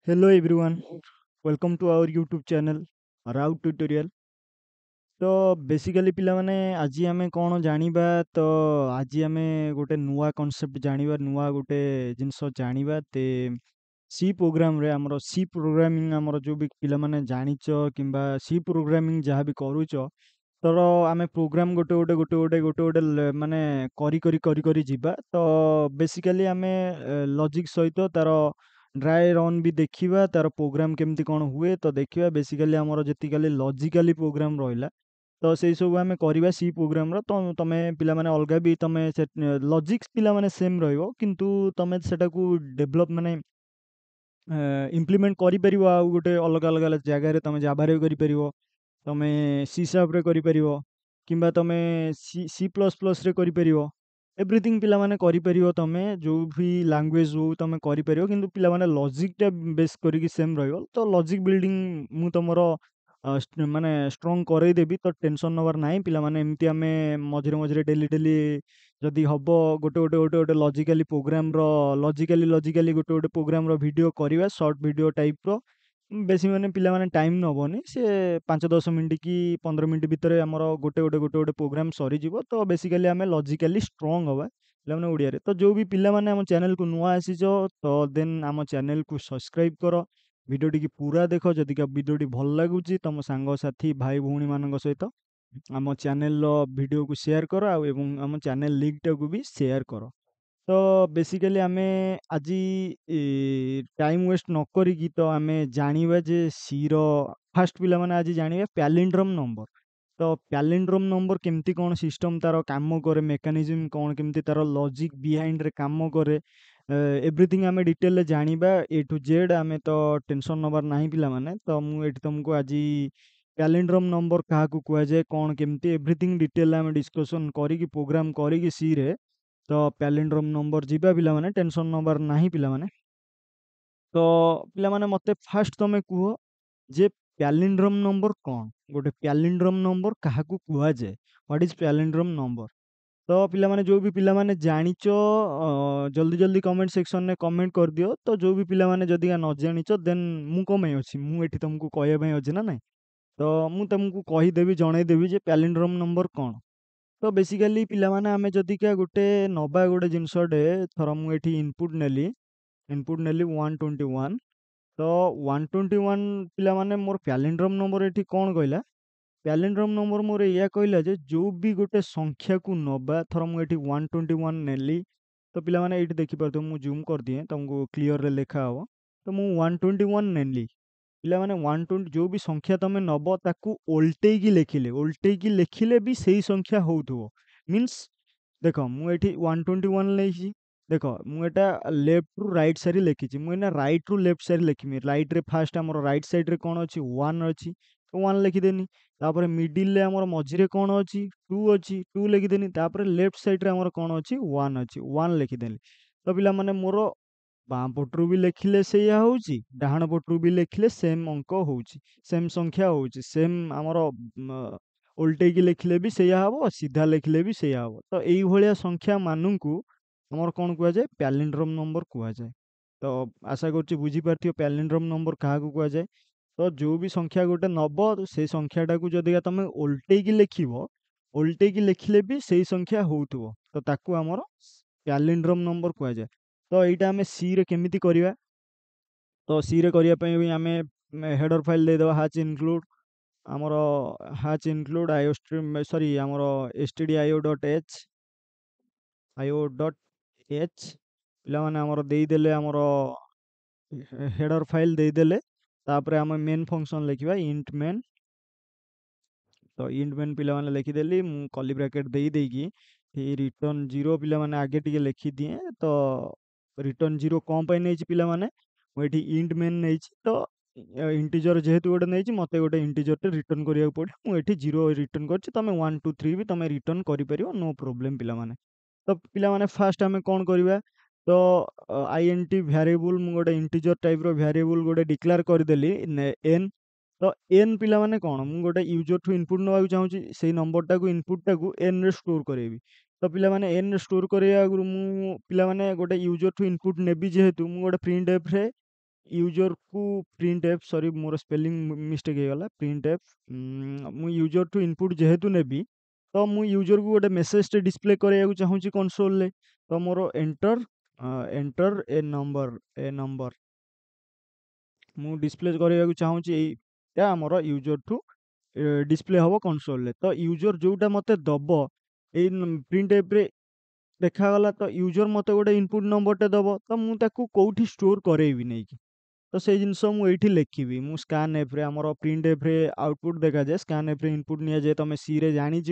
Hello everyone, welcome to our YouTube channel Route Tutorial। तो basically पिलामाने आजी आमे कौन जानिबा तो आजी आमे गोटे नुआ कॉन्सेप्ट जानिबा नुआ गोटे जिनस जानिबा ते सी प्रोग्राम रे हमरो सी प्रोग्रामिंग हमरो जो भी पिलामाने जानिचो किंबा सी प्रोग्रामिंग जहाँ भी करूचो तोर आमे प्रोग्राम गोटे गोटे माने करी जिबा तो बेसिकली आमे लॉजिक सहित तार ड्राई रन भी देखिबा तार प्रोग्राम केमती कोन हुए तो देखिबा बेसिकली हमरो जेतिकली लॉजिकली प्रोग्राम रहिला तो सेଇ ସବୁ ଆମେ କରିବା ସି ପ୍ରୋଗ୍ରାମର ତ ତମେ ପିଲାମାନେ ଅଲଗା ବି ତମେ ସେ ଲଜିକ୍ସ ପିଲାମାନେ ସେମ୍ ରହିବ କିନ୍ତୁ ତମେ ସେଟାକୁ ଡେଭଲପ୍ ମାନେ ଇମ୍ପ୍ଲିମେଣ୍ଟ କରିପାରିବ ଆଉ ଗୋଟେ ଅଲଗା ଜାଗାରେ ତମେ ଜାଭାରେ ବି କରିପାରିବ ତମେ ସି ଶାର୍ପରେ କରିପାରିବ କିମ୍ବା ତମେ ସି ପ୍ଲସ୍ ପ୍ଲସ୍ରେ କରିପାରିବ ଏଭ୍ରିଥିଙ୍ଗ ପିଲାମାନେ କରିପାରିବ ତମେ ଯେଉଁ ବି ଲାଙ୍ଗୁଏଜ ହଉ ତମେ କରିପାରିବ କିନ୍ତୁ ପିଲାମାନେ ଲଜିକଟା ବେସ୍ କରିକି ସେମ୍ ରହିବ ତ ଲଜିକ୍ ବିଲ୍ଡିଂ ମୁଁ ତମର ମାନେ ଷ୍ଟ୍ରଙ୍ଗ କରେଇଦେବି ତ ଟେନସନ୍ ନେବାର ନାହିଁ ପିଲାମାନେ ଏମିତି ଆମେ ମଝିରେ ଡେଲି ଯଦି ହବ ଗୋଟେ ଲଜିକାଲି ଗୋଟେ ପ୍ରୋଗ୍ରାମର ଭିଡ଼ିଓ କରିବା ସର୍ଟ ଭିଡ଼ିଓ ଟାଇପ୍ର ବେଶୀ ମାନେ ପିଲାମାନେ ଟାଇମ୍ ନେବନି ସେ 5-10 ମିନିଟ୍ କି 15 ମିନିଟ୍ ଭିତରେ ଆମର ଗୋଟେ ପ୍ରୋଗ୍ରାମ ସରିଯିବ ତ ବେସିକାଲି ଆମେ ଲଜିକାଲି ଷ୍ଟ୍ରଙ୍ଗ ହେବା ପିଲାମାନେ ଓଡ଼ିଆରେ ତ ଯେଉଁ ବି ପିଲାମାନେ ଆମ ଚ୍ୟାନେଲକୁ ନୂଆ ଆସିଛ ତ ଦେନ୍ ଆମ ଚ୍ୟାନେଲକୁ ସବସ୍କ୍ରାଇବ୍ କର ଭିଡ଼ିଓଟିକି ପୁରା ଦେଖ ଯଦିକା ଭିଡ଼ିଓଟି ଭଲ ଲାଗୁଛି ତମ ସାଙ୍ଗସାଥି ଭାଇ ଭଉଣୀମାନଙ୍କ ସହିତ ଆମ ଚ୍ୟାନେଲର ଭିଡ଼ିଓକୁ ସେୟାର କର ଆଉ ଏବଂ ଆମ ଚ୍ୟାନେଲ ଲିଙ୍କଟାକୁ ବି ସେୟାର କର ତ ବେସିକାଲି ଆମେ ଆଜି ଟାଇମ୍ ୱେଷ୍ଟ ନ କରିକି ତ ଆମେ ଜାଣିବା ଯେ ସିର ଫାଷ୍ଟ ପିଲାମାନେ ଆଜି ଜାଣିବା ପ୍ୟାଲିଣ୍ଡ୍ରମ୍ ନମ୍ବର ତ ପ୍ୟାଲିଣ୍ଡ୍ରମ୍ ନମ୍ବର କେମିତି କ'ଣ ସିଷ୍ଟମ୍ ତାର କାମ କରେ ମେକାନିଜିମ୍ କ'ଣ କେମିତି ତାର ଲଜିକ୍ ବିହାଇଣ୍ଡରେ କାମ କରେ ଏଭ୍ରିଥିଙ୍ଗ ଆମେ ଡିଟେଲରେ ଜାଣିବା ଏ ଟୁ ଜେଡ୍ ଆମେ ତ ଟେନସନ୍ ନେବାର ନାହିଁ ପିଲାମାନେ ତ ମୁଁ ଏଠି ତୁମକୁ ଆଜି ପ୍ୟାଲିଣ୍ଡ୍ରମ୍ ନମ୍ବର କାହାକୁ କୁହାଯାଏ କ'ଣ କେମିତି ଏଭ୍ରିଥିଙ୍ଗ ଡିଟେଲରେ ଆମେ ଡିସ୍କସନ୍ କରିକି ପ୍ରୋଗ୍ରାମ୍ କରିକି ସିରେ ତ ପ୍ୟାଲିଣ୍ଡ୍ରମ୍ ନମ୍ବର ଯିବା ପିଲାମାନେ ଟେନସନ୍ ନେବାର ନାହିଁ ପିଲାମାନେ ତ ପିଲାମାନେ ମୋତେ ଫାଷ୍ଟ ତମେ କୁହ ଯେ ପ୍ୟାଲିଣ୍ଡ୍ରମ୍ ନମ୍ବର କ'ଣ ଗୋଟେ ପ୍ୟାଲିଣ୍ଡ୍ରମ୍ ନମ୍ବର କାହାକୁ କୁହାଯାଏ ହ୍ୱାଟ୍ ଇଜ୍ ପ୍ୟାଲିଣ୍ଡ୍ରମ୍ ନମ୍ବର ତ ପିଲାମାନେ ଯେଉଁ ବି ପିଲାମାନେ ଜାଣିଛ ଜଲ୍ଦି କମେଣ୍ଟ ସେକ୍ସନରେ କମେଣ୍ଟ କରିଦିଅ ତ ଯେଉଁ ବି ପିଲାମାନେ ଯଦିକା ନ ଜାଣିଛ ଦେନ୍ ମୁଁ କ'ଣ ପାଇଁ ଅଛି ମୁଁ ଏଠି ତୁମକୁ କହିବା ପାଇଁ ଅଛି ନା ନାହିଁ ତ ମୁଁ ତୁମକୁ କହିଦେବି ଜଣେଇଦେବି ଯେ ପ୍ୟାଲିଣ୍ଡ୍ରମ୍ ନମ୍ବର କ'ଣ ତ ବେସିକାଲି ପିଲାମାନେ ଆମେ ଯଦିକା ଗୋଟେ ନବା ଗୋଟେ ଜିନିଷଟେ ଥର ମୁଁ ଏଠି ଇନପୁଟ୍ ନେଲି 121 ତ 121 ପିଲାମାନେ ମୋର ପ୍ୟାଲିଣ୍ଡ୍ରମ୍ ନମ୍ବର ଏଠି କ'ଣ କହିଲା ପ୍ୟାଲିଣ୍ଡ୍ରମ୍ ନମ୍ବର ମୋର ଏଇଆ କହିଲା ଯେ ଯେଉଁ ବି ଗୋଟେ ସଂଖ୍ୟାକୁ ନବା ଥର ମୁଁ ଏଠି 121 ନେଲି ତ ପିଲାମାନେ ଏଇଠି ଦେଖିପାରୁଥିବ ମୁଁ ଜୁମ୍ କରିଦିଏ ତୁମକୁ କ୍ଲିଅରରେ ଲେଖା ହେବ ତ ମୁଁ 121 ନେଲି ପିଲାମାନେ 120 ଯେଉଁ ବି ସଂଖ୍ୟା ତମେ ନବ ତାକୁ ଓଲଟେଇକି ଲେଖିଲେ ବି ସେଇ ସଂଖ୍ୟା ହଉଥିବ ମିନ୍ସ ଦେଖ ମୁଁ ଏଠି 121 ନେଇଛି ଦେଖ ମୁଁ ଏଟା ଲେଫ୍ଟରୁ ରାଇଟ୍ ସାଇଡ଼୍ ଲେଖିଛି ମୁଁ ଏଇନା ରାଇଟ୍ରୁ ଲେଫ୍ଟ ସାଇଡ଼୍ ଲେଖିମି ରାଇଟ୍ରେ ଫାଷ୍ଟ ଆମର ରାଇଟ୍ ସାଇଡ଼୍ରେ କ'ଣ ଅଛି 1 ଅଛି ତ 1 ଲେଖିଦେନି ତାପରେ ମିଡ଼ିଲ୍ରେ ଆମର ମଝିରେ କ'ଣ ଅଛି 2 ଅଛି 2 ଲେଖିଦେନି ତାପରେ ଲେଫ୍ଟ ସାଇଡ଼୍ରେ ଆମର କ'ଣ ଅଛି 1 ଅଛି 1 ଲେଖିଦେଲି ତ ପିଲାମାନେ ମୋର ବାଁ ପଟରୁ ବି ଲେଖିଲେ ସେଇଆ ହେଉଛି ଡାହାଣ ପଟରୁ ବି ଲେଖିଲେ ସେମ୍ ଅଙ୍କ ହେଉଛି ସେମ୍ ସଂଖ୍ୟା ହେଉଛି ସେମ୍ ଆମର ଓଲଟେଇକି ଲେଖିଲେ ବି ସେଇଆ ହେବ ସିଧା ଲେଖିଲେ ବି ସେଇଆ ହେବ ତ ଏଇଭଳିଆ ସଂଖ୍ୟା ମାନଙ୍କୁ ଆମର କ'ଣ କୁହାଯାଏ ପ୍ୟାଲିଣ୍ଡ୍ରମ୍ ନମ୍ବର କୁହାଯାଏ ତ ଆଶା କରୁଛି ବୁଝିପାରୁଥିବ ପ୍ୟାଲିଣ୍ଡ୍ରମ୍ ନମ୍ବର କାହାକୁ କୁହାଯାଏ ତ ଯେଉଁ ବି ସଂଖ୍ୟା ଗୋଟେ ନବ ସେଇ ସଂଖ୍ୟାଟାକୁ ଯଦିକା ତମେ ଓଲଟେଇକି ଲେଖିଲେ ବି ସେଇ ସଂଖ୍ୟା ହଉଥିବ ତ ତାକୁ ଆମର ପ୍ୟାଲିଣ୍ଡ୍ରମ୍ ନମ୍ବର କୁହାଯାଏ ତ ଏଇଟା ଆମେ ସିରେ କେମିତି କରିବା ତ ସିରେ କରିବା ପାଇଁ ବି ଆମେ ହେଡର ଫାଇଲ୍ ଦେଇଦେବା ଆମର ହାଚ୍ ଇନକ୍ଲୁଡ୍ ଆଇଓଷ୍ଟ୍ରିମ୍ ସରି ଆମର stdio.h ପିଲାମାନେ ଆମର ଦେଇଦେଲେ ଆମର ହେଡର ଫାଇଲ୍ ଦେଇଦେଲେ ତାପରେ ଆମେ ମେନ୍ ଫଙ୍କସନ୍ ଲେଖିବା ଇଣ୍ଟ ମେନ୍ ତ ଇଣ୍ଟ ମେନ୍ ପିଲାମାନେ ଲେଖିଦେଲି ମୁଁ କଲି ବ୍ରାକେଟ୍ ଦେଇକି ଏଇ ରିଟର୍ନ 0 ପିଲାମାନେ ଆଗେ ଟିକେ ଲେଖିଦିଏ ତ ରିଟର୍ନ 0 କ'ଣ ପାଇଁ ନେଇଛି ପିଲାମାନେ ମୁଁ ଏଠି ଇଣ୍ଟ ମେନ୍ ନେଇଛି ତ ଇଣ୍ଟିଜର ଯେହେତୁ ଗୋଟେ ନେଇଛି ମୋତେ ଗୋଟେ ଇଣ୍ଟିଜରଟେ ରିଟର୍ନ କରିବାକୁ ପଡ଼ିବ ମୁଁ ଏଠି 0 ରିଟର୍ନ କରିଛି ତମେ 1 2 3 ବି ତମେ ରିଟର୍ନ କରିପାରିବ ନୋ ପ୍ରୋବ୍ଲେମ୍ ପିଲାମାନେ ତ ପିଲାମାନେ ଫାଷ୍ଟ ଆମେ କ'ଣ କରିବା ତ ଆଇଏନଟି ଭ୍ୟାରିଏବୁଲ୍ ମୁଁ ଗୋଟେ ଇଣ୍ଟିଜର ଟାଇପ୍ର ଭ୍ୟାରିଏବୁଲ୍ ଗୋଟେ ଡିକ୍ଲେୟାର କରିଦେଲି ଏନ୍ ତ ଏନ୍ ପିଲାମାନେ କ'ଣ ମୁଁ ଗୋଟେ ୟୁଜରଠୁ ଇନପୁଟ୍ ନେବାକୁ ଚାହୁଁଛି ସେଇ ନମ୍ବରଟାକୁ ଇନପୁଟ୍ଟାକୁ ଏନ୍ରେ ଷ୍ଟୋର୍ କରାଇବି ତ ପିଲାମାନେ ଏନ୍ରେ ଷ୍ଟୋର୍ କରିବା ଆଗରୁ ମୁଁ ପିଲାମାନେ ଗୋଟେ ୟୁଜରଠୁ ଇନପୁଟ୍ ନେବି ଯେହେତୁ ମୁଁ ଗୋଟେ ପ୍ରିଣ୍ଟ ଏଫ୍ରେ ୟୁଜରକୁ ପ୍ରିଣ୍ଟ ଏଫ୍ ସରି ମୋର ସ୍ପେଲିଂ ମିଷ୍ଟେକ୍ ହେଇଗଲା ପ୍ରିଣ୍ଟ ଏଫ୍ ମୁଁ ୟୁଜରଠୁ ଇନପୁଟ୍ ଯେହେତୁ ନେବି ତ ମୁଁ ୟୁଜରକୁ ଗୋଟେ ମେସେଜଟେ ଡିସପ୍ଲେ କରିବାକୁ ଚାହୁଁଛି କନସୋଲରେ ତ ମୋର ଏଣ୍ଟର ଏ ନମ୍ବର ମୁଁ ଡିସପ୍ଲେ କରିବାକୁ ଚାହୁଁଛି ଏଇଟା ଆମର ୟୁଜରଠୁ ଡିସପ୍ଲେ ହେବ କନସୋଲରେ ତ ୟୁଜର ଯେଉଁଟା ମୋତେ ଦବ ଏଇ ପ୍ରିଣ୍ଟ ଏଫ୍ରେ ଦେଖାଗଲା ତ ୟୁଜର ମୋତେ ଗୋଟେ ଇନପୁଟ୍ ନମ୍ବରଟେ ଦବ ତ ମୁଁ ତାକୁ କେଉଁଠି ଷ୍ଟୋର କରେଇବି ନେଇକି ତ ସେଇ ଜିନିଷ ମୁଁ ଏଇଠି ଲେଖିବି ମୁଁ ସ୍କାନ୍ ଏଫ୍ରେ ଆମର ପ୍ରିଣ୍ଟ ଏଫ୍ରେ ଆଉଟପୁଟ୍ ଦେଖାଯାଏ ସ୍କାନ୍ ଏଫ୍ରେ ଇନପୁଟ୍ ନିଆଯାଏ ତମେ ସିରେ ଜାଣିଛ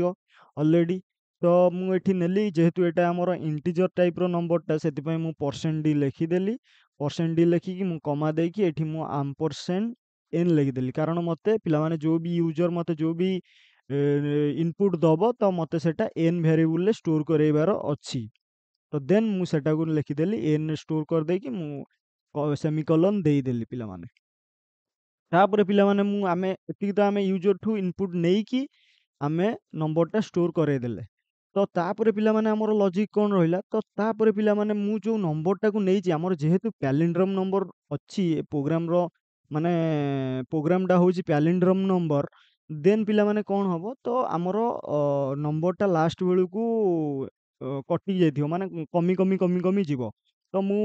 ଅଲରେଡ଼ି ତ ମୁଁ ଏଠି ନେଲି ଯେହେତୁ ଏଇଟା ଆମର ଇଣ୍ଟିଜର ଟାଇପ୍ର ନମ୍ବରଟା ସେଥିପାଇଁ ମୁଁ %d ଲେଖିଦେଲି %d ଲେଖିକି ମୁଁ କମା ଦେଇକି ଏଠି ମୁଁ %n ଲେଖିଦେଲି କାରଣ ମୋତେ ପିଲାମାନେ ଯେଉଁ ବି ୟୁଜର ମୋତେ ଯେଉଁ ବି ଇନପୁଟ୍ ଦବ ତ ମୋତେ ସେଟା n ଭ୍ୟାରିଏବୁଲରେ ଷ୍ଟୋର କରେଇବାର ଅଛି ତ ଦେନ୍ ମୁଁ ସେଟାକୁ ଲେଖିଦେଲି n ଷ୍ଟୋର କରିଦେଇକି ମୁଁ ସେମିକଲନ୍ ଦେଇଦେଲି ପିଲାମାନେ ତାପରେ ପିଲାମାନେ ଆମେ ଏତିକି ତ ଆମେ ୟୁଜରଠୁ ଇନପୁଟ୍ ନେଇକି ଆମେ ନମ୍ବରଟା ଷ୍ଟୋର କରେଇଦେଲେ ତ ତାପରେ ପିଲାମାନେ ଆମର ଲଜିକ୍ କ'ଣ ରହିଲା ତ ତାପରେ ପିଲାମାନେ ମୁଁ ଯେଉଁ ନମ୍ବରଟାକୁ ନେଇଛି ଆମର ଯେହେତୁ ପ୍ୟାଲିଣ୍ଡ୍ରମ୍ ନମ୍ବର ଅଛି ଏ ପ୍ରୋଗ୍ରାମର ମାନେ ପ୍ରୋଗ୍ରାମଟା ହେଉଛି ପ୍ୟାଲିଣ୍ଡ୍ରମ୍ ନମ୍ବର ଦେନ୍ ପିଲାମାନେ କ'ଣ ହେବ ତ ଆମର ନମ୍ବରଟା ଲାଷ୍ଟ ବେଳକୁ କଟି ଯାଇଥିବ ମାନେ କମି କମି କମି କମି ଯିବ ତ ମୁଁ